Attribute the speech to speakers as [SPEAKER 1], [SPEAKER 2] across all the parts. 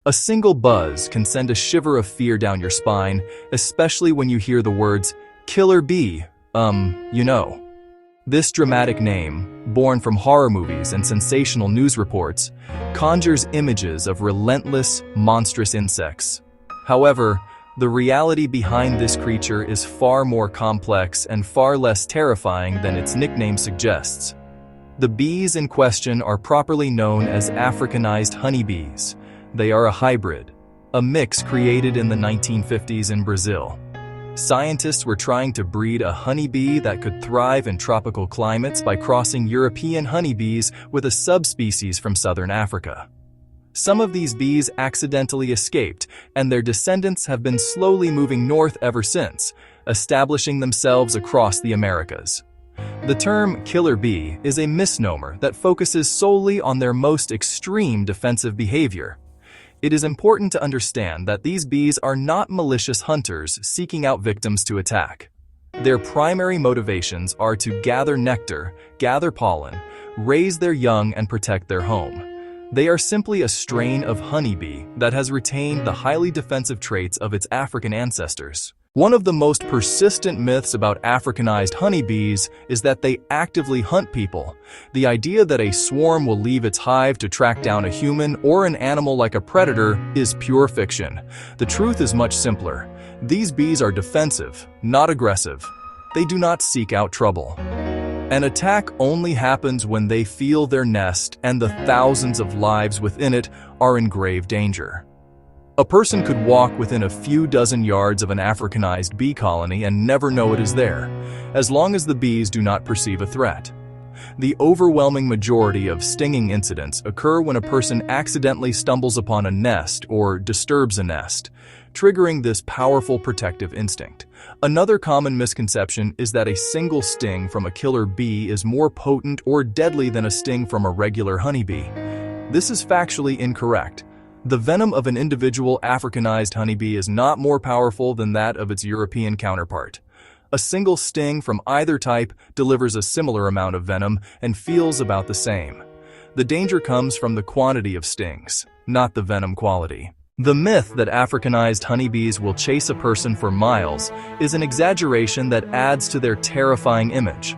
[SPEAKER 1] A single buzz can send a shiver of fear down your spine, especially when you hear the words, "Killer bee, you know." This dramatic name, born from horror movies and sensational news reports, conjures images of relentless, monstrous insects. However, the reality behind this creature is far more complex and far less terrifying than its nickname suggests. The bees in question are properly known as Africanized honeybees. They are a hybrid, a mix created in the 1950s in Brazil. Scientists were trying to breed a honeybee that could thrive in tropical climates by crossing European honeybees with a subspecies from southern Africa. Some of these bees accidentally escaped, and their descendants have been slowly moving north ever since, establishing themselves across the Americas. The term killer bee is a misnomer that focuses solely on their most extreme defensive behavior. It is important to understand that these bees are not malicious hunters seeking out victims to attack. Their primary motivations are to gather nectar, gather pollen, raise their young, and protect their home. They are simply a strain of honeybee that has retained the highly defensive traits of its African ancestors. One of the most persistent myths about Africanized honeybees is that they actively hunt people. The idea that a swarm will leave its hive to track down a human or an animal like a predator is pure fiction. The truth is much simpler. These bees are defensive, not aggressive. They do not seek out trouble. An attack only happens when they feel their nest and the thousands of lives within it are in grave danger. A person could walk within a few dozen yards of an Africanized bee colony and never know it is there, as long as the bees do not perceive a threat. The overwhelming majority of stinging incidents occur when a person accidentally stumbles upon a nest or disturbs a nest, triggering this powerful protective instinct. Another common misconception is that a single sting from a killer bee is more potent or deadly than a sting from a regular honeybee. This is factually incorrect. The venom of an individual Africanized honeybee is not more powerful than that of its European counterpart. A single sting from either type delivers a similar amount of venom and feels about the same. The danger comes from the quantity of stings, not the venom quality. The myth that Africanized honeybees will chase a person for miles is an exaggeration that adds to their terrifying image.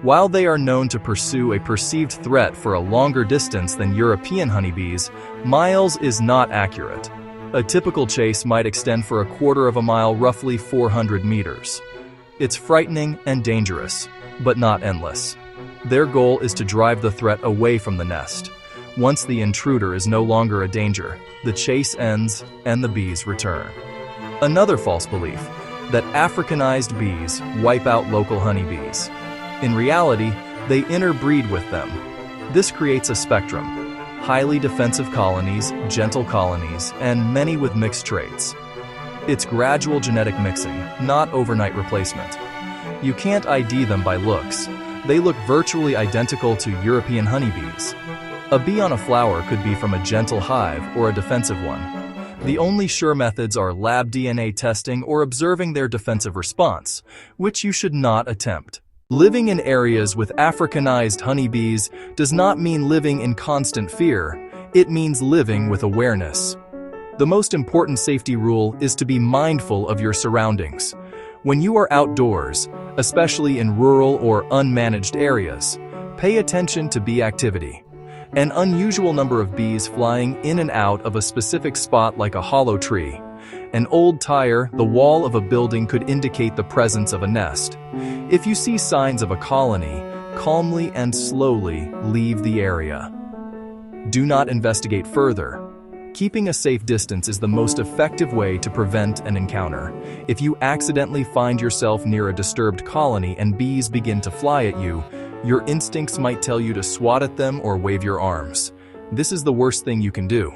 [SPEAKER 1] While they are known to pursue a perceived threat for a longer distance than European honeybees, miles is not accurate. A typical chase might extend for a quarter of a mile, roughly 400 meters. It's frightening and dangerous, but not endless. Their goal is to drive the threat away from the nest. Once the intruder is no longer a danger, the chase ends and the bees return. Another false belief, that Africanized bees wipe out local honeybees. In reality, they interbreed with them. This creates a spectrum: highly defensive colonies, gentle colonies, and many with mixed traits. It's gradual genetic mixing, not overnight replacement. You can't ID them by looks. They look virtually identical to European honeybees. A bee on a flower could be from a gentle hive or a defensive one. The only sure methods are lab DNA testing or observing their defensive response, which you should not attempt. Living in areas with Africanized honeybees does not mean living in constant fear. It means living with awareness. The most important safety rule is to be mindful of your surroundings. When you are outdoors, especially in rural or unmanaged areas, pay attention to bee activity. An unusual number of bees flying in and out of a specific spot, like a hollow tree. An old tire, the wall of a building, could indicate the presence of a nest. If you see signs of a colony, calmly and slowly leave the area. Do not investigate further. Keeping a safe distance is the most effective way to prevent an encounter. If you accidentally find yourself near a disturbed colony and bees begin to fly at you, your instincts might tell you to swat at them or wave your arms. This is the worst thing you can do.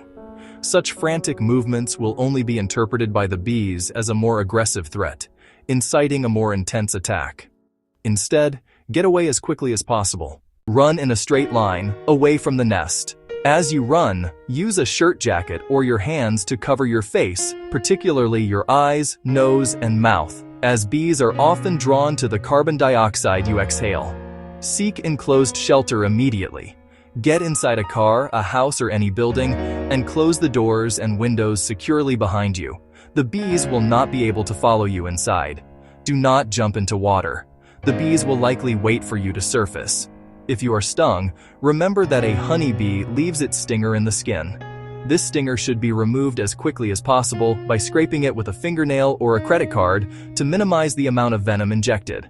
[SPEAKER 1] Such frantic movements will only be interpreted by the bees as a more aggressive threat, inciting a more intense attack. Instead, get away as quickly as possible. Run in a straight line, away from the nest. As you run, use a shirt jacket or your hands to cover your face, particularly your eyes, nose, and mouth, as bees are often drawn to the carbon dioxide you exhale. Seek enclosed shelter immediately. Get inside a car, a house, or any building, and close the doors and windows securely behind you. The bees will not be able to follow you inside. Do not jump into water. The bees will likely wait for you to surface. If you are stung, remember that a honeybee leaves its stinger in the skin. This stinger should be removed as quickly as possible by scraping it with a fingernail or a credit card to minimize the amount of venom injected.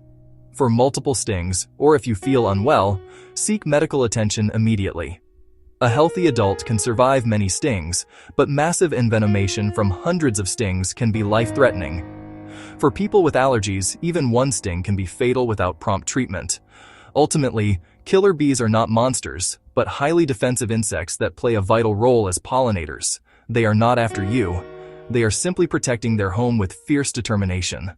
[SPEAKER 1] For multiple stings, or if you feel unwell, seek medical attention immediately. A healthy adult can survive many stings, but massive envenomation from hundreds of stings can be life-threatening. For people with allergies, even one sting can be fatal without prompt treatment. Ultimately, killer bees are not monsters, but highly defensive insects that play a vital role as pollinators. They are not after you. They are simply protecting their home with fierce determination.